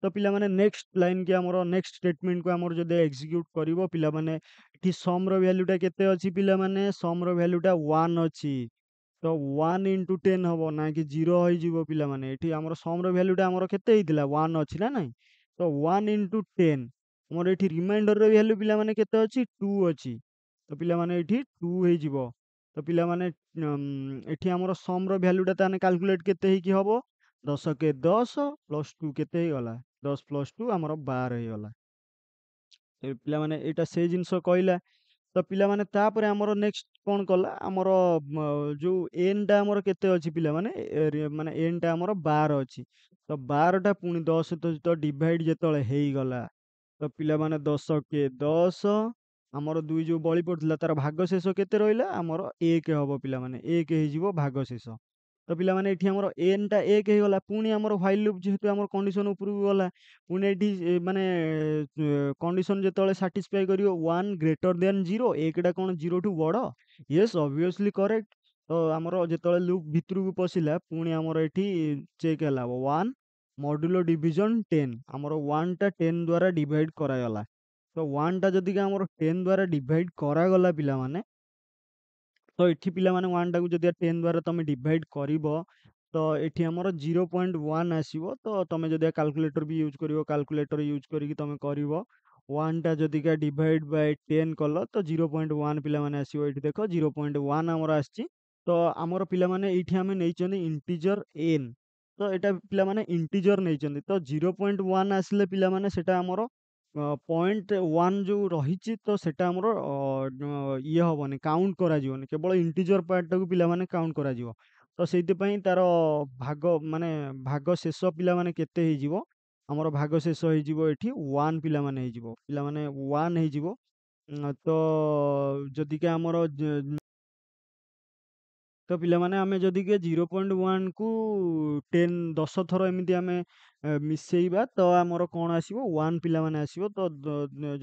ତ ପିଲାମାନେ ନେକ୍ସଟ ଲାଇନ୍ କି ଆମର ନେକ୍ସଟ ଷ୍ଟେଟମେଣ୍ଟକୁ ଆମର ଯଦି ଏକ୍ସିକ୍ୟୁଟ କରିବ ପିଲାମାନେ ଏଠି ସମର ଭ୍ୟାଲ୍ୟୁଟା କେତେ ଅଛି ପିଲାମାନେ? ସମର ଭ୍ୟାଲ୍ୟୁଟା 1 ଅଛି। ତ 1 ଇଣ୍ଟୁ 10 ହବ ନା କି 0 ହେଇଯିବ ପିଲାମାନେ। ଏଠି ଆମର ସମର ଭ୍ୟାଲ୍ୟୁଟା ଆମର କେତେ ହେଇଥିଲା? 1 ଅଛି ନା ନାଇଁ? ତ 1 ଇଣ୍ଟୁ 10 ଆମର ଏଠି ରିମାଇଣ୍ଡରର ଭ୍ୟାଲ୍ୟୁ ପିଲାମାନେ କେତେ ଅଛି? 2 ଅଛି। ତ ପିଲାମାନେ ଏଇଠି 2 ହେଇଯିବ। ତ ପିଲାମାନେ ଏଠି ଆମର ସମର ଭ୍ୟାଲ୍ୟୁଟା ତାହେଲେ କାଲକୁଲେଟ୍ କେତେ ହେଇକି ହବ? 10 କେ 10 ପ୍ଲସ୍ 2 କେତେ ହେଇଗଲା? 10 ପ୍ଲସ୍ 2 ଆମର 12 ହେଇଗଲା। ପିଲାମାନେ ଏଇଟା ସେ ଜିନିଷ କହିଲା। ତ ପିଲାମାନେ ତାପରେ ଆମର ନେକ୍ସଟ କ'ଣ କଲା? ଆମର ଯୋଉ ଏନ୍‌ଟା ଆମର କେତେ ଅଛି ପିଲାମାନେ? ମାନେ ଏନ୍‌ଟା ଆମର 12 ଅଛି। ତ 12ଟା ପୁଣି 10 ସହିତ ଡିଭାଇଡ୍ ଯେତେବେଳେ ହେଇଗଲା ତ ପିଲାମାନେ 10 କେ 10 ଆମର 2 ଯୋଉ ବଳି ପଡ଼ିଥିଲା ତାର ଭାଗଶେଷ କେତେ ରହିଲା? ଆମର 1 ହବ ପିଲାମାନେ। 1 ହେଇଯିବ ଭାଗଶେଷ। ତ ପିଲାମାନେ ଏଠି ଆମର ଏନ୍‌ଟା 1 ହେଇଗଲା। ପୁଣି ଆମର ହ୍ୱାଇଲ୍ ଲୁପ୍ ଯେହେତୁ ଆମର କଣ୍ଡିସନ ଉପରକୁ ଗଲା। ପୁଣି ଏଠି ମାନେ କଣ୍ଡିସନ ଯେତେବେଳେ ସାଟିସ୍ଫାଇ କରିବ 1 ଗ୍ରେଟର ଦ୍ୟାନ୍ 0, 1ଟା କ'ଣ 0 ଠୁ ବଡ଼? Yes obviously correct. ତ ଆମର ଯେତେବେଳେ ଲୁପ୍ ଭିତରକୁ ପଶିଲା ପୁଣି ଆମର ଏଠି ଚେକ୍ ହେଲା 1 ମଡୁଲ ଡିଭିଜନ 10 ଆମର 1ଟା 10 ଦ୍ୱାରା ଡିଭାଇଡ୍ କରାଗଲା। ତ 1ଟା ଯଦିକା ଆମର 10 ଦ୍ୱାରା ଡିଭାଇଡ୍ କରାଗଲା ପିଲାମାନେ ତ ଏଠି ପିଲାମାନେ 1ଟାକୁ ଯଦି 10 ଦ୍ୱାରା ତମେ ଡିଭାଇଡ୍ କରିବ ତ ଏଠି ଆମର 0.1 ଆସିବ। ତ ତମେ ଯଦି କାଲକୁଲେଟର ବି ୟୁଜ୍ କରିବ କାଲକୁଲେଟର ୟୁଜ୍ କରିକି ତମେ କରିବ। 1ଟା ଯଦିକା ଡିଭାଇଡ୍ ବାଇ 10 କଲ ତ 0.1 ପିଲାମାନେ ଆସିବ। ଏଠି ଦେଖ 0.1 ଆମର ଆସିଛି। ତ ଆମର ପିଲାମାନେ ଏଇଠି ଆମେ ନେଇଛନ୍ତି ଇଣ୍ଟିଜର n। ତ ଏଇଟା ପିଲାମାନେ ଇଣ୍ଟିଜର ନେଇଛନ୍ତି। ତ 0.1 ଆସିଲେ ପିଲାମାନେ ସେଟା ଆମର 0.1 ଯୋଉ ରହିଛି ତ ସେଟା ଆମର ଇଏ ହବନି, କାଉଣ୍ଟ କରାଯିବନି। କେବଳ ଇଣ୍ଟିଜର ପାର୍ଟଟାକୁ ପିଲାମାନେ କାଉଣ୍ଟ କରାଯିବ। ତ ସେଇଥିପାଇଁ ତାର ଭାଗ ମାନେ ଭାଗ ଶେଷ ପିଲାମାନେ କେତେ ହେଇଯିବ? ଆମର ଭାଗ ଶେଷ ହେଇଯିବ ଏଠି 1 ପିଲାମାନେ ହେଇଯିବ। ପିଲାମାନେ 1 ହେଇଯିବ। ତ ଯଦିକା ଆମର ତ ପିଲାମାନେ ଆମେ ଯଦିକା 0.1 କୁ 10 ଥର ଏମିତି ଆମେ ମିଶେଇବା ତ ଆମର କ'ଣ ଆସିବ? 1 ପିଲାମାନେ ଆସିବ। ତ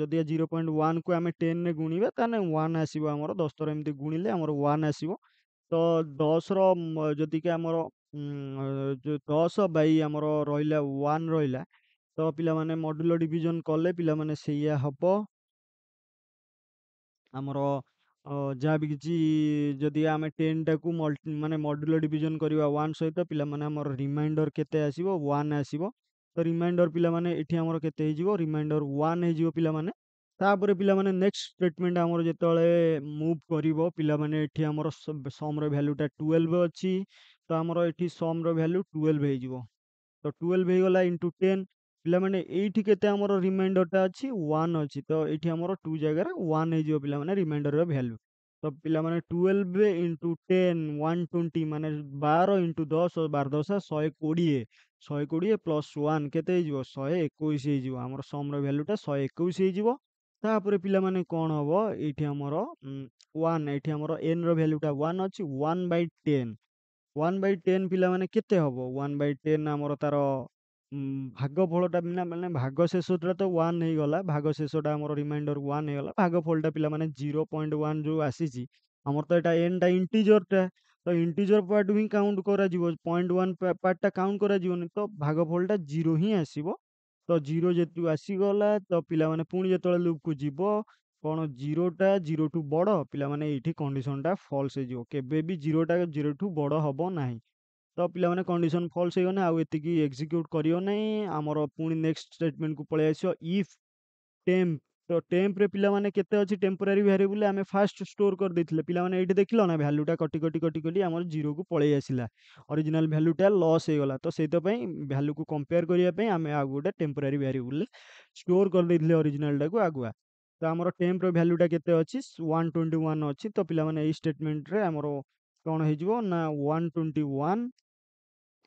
ଯଦିକା 0.1 କୁ ଆମେ 10ରେ ଗୁଣିବା ତାହେଲେ 1 ଆସିବ ଆମର। 10 ଥର ଏମିତି ଗୁଣିଲେ ଆମର 1 ଆସିବ। ତ 10ର ଯଦିକା ଆମର ଯୋଉ 10 ବାଇ ଆମର ରହିଲା 1 ରହିଲା ତ ପିଲାମାନେ ମଡୁଲ ଡିଭିଜନ କଲେ ପିଲାମାନେ ସେଇଆ ହବ। ଆମର ଯାହା ବି କିଛି ଯଦି ଆମେ 10ଟାକୁ ମାନେ ମଡୁଲ ଡିଭିଜନ କରିବା 1 ସହିତ ପିଲାମାନେ ଆମର ରିମାଇଣ୍ଡର କେତେ ଆସିବ? 1 ଆସିବ। ତ ରିମାଇଣ୍ଡର ପିଲାମାନେ ଏଠି ଆମର କେତେ ହେଇଯିବ? ରିମାଇଣ୍ଡର 1 ହେଇଯିବ ପିଲାମାନେ। ତାପରେ ପିଲାମାନେ ନେକ୍ସଟ ଷ୍ଟେଟମେଣ୍ଟ ଆମର ଯେତେବେଳେ ମୁଭ୍ କରିବ ପିଲାମାନେ ଏଠି ଆମର ସମର ଭ୍ୟାଲ୍ୟୁଟା 12 ଅଛି। ତ ଆମର ଏଠି ସମର ଭ୍ୟାଲ୍ୟୁ 12 ହେଇଯିବ। ତ 12 ହେଇଗଲା ଇଣ୍ଟୁ 10 ପିଲାମାନେ ଏଇଠି କେତେ ଆମର ରିମାଇଣ୍ଡରଟା ଅଛି? 1 ଅଛି। ତ ଏଇଠି ଆମର 2 ଜାଗାରେ 1 ହେଇଯିବ ପିଲାମାନେ ରିମାଇଣ୍ଡରର ଭ୍ୟାଲ୍ୟୁ। ତ ପିଲାମାନେ 12 ଇଣ୍ଟୁ 10 120 ମାନେ 12 ଇଣ୍ଟୁ 10 12 ଦଶା 120। 120 ପ୍ଲସ୍ 1 କେତେ ହେଇଯିବ? 121 ହେଇଯିବ। ଆମର ସମର ଭ୍ୟାଲ୍ୟୁଟା 121 ହେଇଯିବ। ତାପରେ ପିଲାମାନେ କ'ଣ ହବ? ଏଇଠି ଆମର 1 ଏଇଠି ଆମର n ର ଭ୍ୟାଲ୍ୟୁଟା 1 ଅଛି। 1/10 1/10 ପିଲାମାନେ କେତେ ହବ? 1/10 ଆମର ତାର ଭାଗଫଳଟା ମାନେ ଭାଗ ଶେଷଟା ତ 1 ହେଇଗଲା। ଭାଗ ଶେଷଟା ଆମର ରିମାଇଣ୍ଡର 1 ହେଇଗଲା। ଭାଗଫଳଟା ପିଲାମାନେ 0.1 ଯୋଉ ଆସିଛି ଆମର ତ ଏଟା nଟା ଇଣ୍ଟିଜରଟା। ତ ଇଣ୍ଟିଜର ପାର୍ଟ ହିଁ କାଉଣ୍ଟ କରାଯିବ। 0.1 ପାର୍ଟଟା କାଉଣ୍ଟ କରାଯିବନି। ତ ଭାଗଫଳଟା 0 ହିଁ ଆସିବ। ତ 0 ଯେହେତୁ ଆସିଗଲା ତ ପିଲାମାନେ ପୁଣି ଯେତେବେଳେ ଲୁପକୁ ଯିବ କ'ଣ 0ଟା 0ଠୁ ବଡ଼, ପିଲାମାନେ ଏଇଠି କଣ୍ଡିସନଟା ଫଲ୍ସ ହେଇଯିବ। କେବେ ବି 0ଟା 0ଠୁ ବଡ଼ ହବ ନାହିଁ। ତ ପିଲାମାନେ କଣ୍ଡିସନ ଫଲ୍ସ ହେଇଗଲେ ଆଉ ଏତିକି ଏକ୍ସିକ୍ୟୁଟ କରିବ ନାହିଁ। ଆମର ପୁଣି ନେକ୍ସଟ ଷ୍ଟେଟମେଣ୍ଟକୁ ପଳେଇ ଆସିବ ଇଫ୍ ଟେମ୍ପ। ତ ଟେମ୍ପରେ ପିଲାମାନେ କେତେ ଅଛି ଟେମ୍ପୋରାରୀ ଭେରିଏବଲ ଆମେ ଫାଷ୍ଟ ଷ୍ଟୋର କରିଦେଇଥିଲେ। ପିଲାମାନେ ଏଇଠି ଦେଖିଲ ନା ଭ୍ୟାଲୁଟା କଟି କଟି କଟି କଟି ଆମର 0କୁ ପଳେଇ ଆସିଲା। ଅରିଜିନାଲ ଭ୍ୟାଲୁଟା ଲସ୍ ହେଇଗଲା। ତ ସେଇଥିପାଇଁ ଭ୍ୟାଲୁକୁ କମ୍ପେୟାର କରିବା ପାଇଁ ଆମେ ଆଉ ଗୋଟେ ଟେମ୍ପୋରାରୀ ଭେରିଏବଲରେ ଷ୍ଟୋର କରିଦେଇଥିଲେ ଅରିଜିନାଲଟାକୁ ଆଗୁଆ। ତ ଆମର ଟେମ୍ପର ଭ୍ୟାଲୁଟା କେତେ ଅଛି 121 ଅଛି। ତ ପିଲାମାନେ ଏଇ ଷ୍ଟେଟମେଣ୍ଟରେ ଆମର କ'ଣ ହେଇଯିବ ନା 121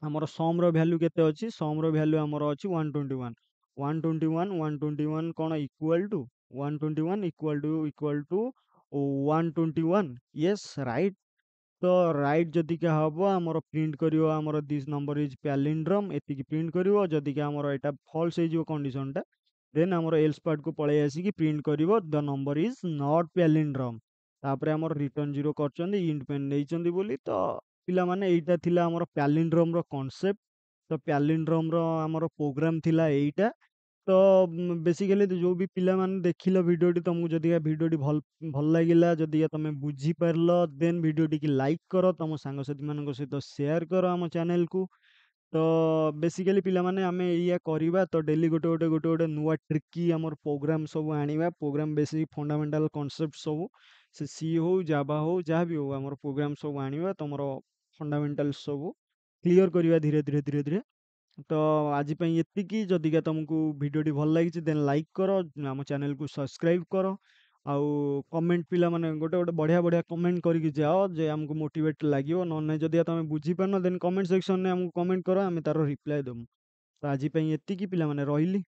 ଆମର ସମର ଭ୍ୟାଲୁ କେତେ ଅଛି? ସମର ଭ୍ୟାଲୁ ଆମର ଅଛି 121। 121 121 କ'ଣ equal to 121 equal to 121। Yes right. ତ ରାଇଟ୍ ଯଦିକା ହବ ଆମର ପ୍ରିଣ୍ଟ କରିବ ଆମର ଦିସ୍ ନମ୍ବର ଇଜ୍ ପ୍ୟାଲିଣ୍ଡ୍ରମ୍ ଏତିକି ପ୍ରିଣ୍ଟ କରିବ। ଯଦିକା ଆମର ଏଇଟା ଫଲ୍ସ ହେଇଯିବ କଣ୍ଡିସନଟା ଦେନ୍ ଆମର ଏଲ୍ସ ପାର୍ଟକୁ ପଳେଇ ଆସିକି ପ୍ରିଣ୍ଟ କରିବ ଦ ନମ୍ବର ଇଜ୍ ନଟ୍ ପ୍ୟାଲିଣ୍ଡ୍ରମ୍। ତାପରେ ଆମର ରିଟର୍ନ 0 କରିଛନ୍ତି ଇଣ୍ଟ ପେନ୍ ନେଇଛନ୍ତି ବୋଲି। ତ ପିଲାମାନେ ଏଇଟା ଥିଲା ଆମର ପ୍ୟାଲିଣ୍ଡ୍ରମର କନସେପ୍ଟ। ତ ପ୍ୟାଲିଣ୍ଡ୍ରମର ଆମର ପ୍ରୋଗ୍ରାମ ଥିଲା ଏଇଟା। ତ ବେସିକାଲି ଯେଉଁ ବି ପିଲାମାନେ ଦେଖିଲ ଭିଡ଼ିଓଟି ତୁମକୁ ଯଦିକା ଭିଡ଼ିଓଟି ଭଲ ଲାଗିଲା, ଯଦିକା ତୁମେ ବୁଝିପାରିଲ ଦେନ୍ ଭିଡ଼ିଓଟିକି ଲାଇକ୍ କର, ତୁମ ସାଙ୍ଗସାଥିମାନଙ୍କ ସହିତ ସେୟାର କର ଆମ ଚ୍ୟାନେଲକୁ। ତ ବେସିକାଲି ପିଲାମାନେ ଆମେ ଏଇଆ କରିବା। ତ ଡେଲି ଗୋଟେ ନୂଆ ଟ୍ରିକି ଆମର ପ୍ରୋଗ୍ରାମ ସବୁ ଆଣିବା। ପ୍ରୋଗ୍ରାମ ବେସିକ୍ ଫଣ୍ଡାମେଣ୍ଟାଲ କନସେପ୍ଟ ସବୁ ସେ ସି ହଉ ଜାଭା ହଉ ଯାହା ବି ହଉ ଆମର ପ୍ରୋଗ୍ରାମ ସବୁ ଆଣିବା। ତମର ଫଣ୍ଡାମେଣ୍ଟାଲ ସବୁ କ୍ଲିୟର କରିବା ଧୀରେ ଧୀରେ ଧୀରେ ଧୀରେ। ତ ଆଜି ପାଇଁ ଏତିକି। ଯଦିକା ତୁମକୁ ଭିଡ଼ିଓଟି ଭଲ ଲାଗିଛି ଦେନ୍ ଲାଇକ୍ କର, ଆମ ଚ୍ୟାନେଲକୁ ସବସ୍କ୍ରାଇବ୍ କର। ଆଉ କମେଣ୍ଟ ପିଲାମାନେ ଗୋଟେ ବଢ଼ିଆ ବଢ଼ିଆ କମେଣ୍ଟ କରିକି ଯାଅ ଯେ ଆମକୁ ମୋଟିଭେଟ୍ ଲାଗିବ। ନହେଲେ ନାହିଁ ଯଦି ତୁମେ ବୁଝିପାରୁନ ଦେନ୍ କମେଣ୍ଟ ସେକ୍ସନରେ ଆମକୁ କମେଣ୍ଟ କର, ଆମେ ତାର ରିପ୍ଲାଏ ଦେବୁ। ତ ଆଜି ପାଇଁ ଏତିକି ପିଲାମାନେ ରହିଲି।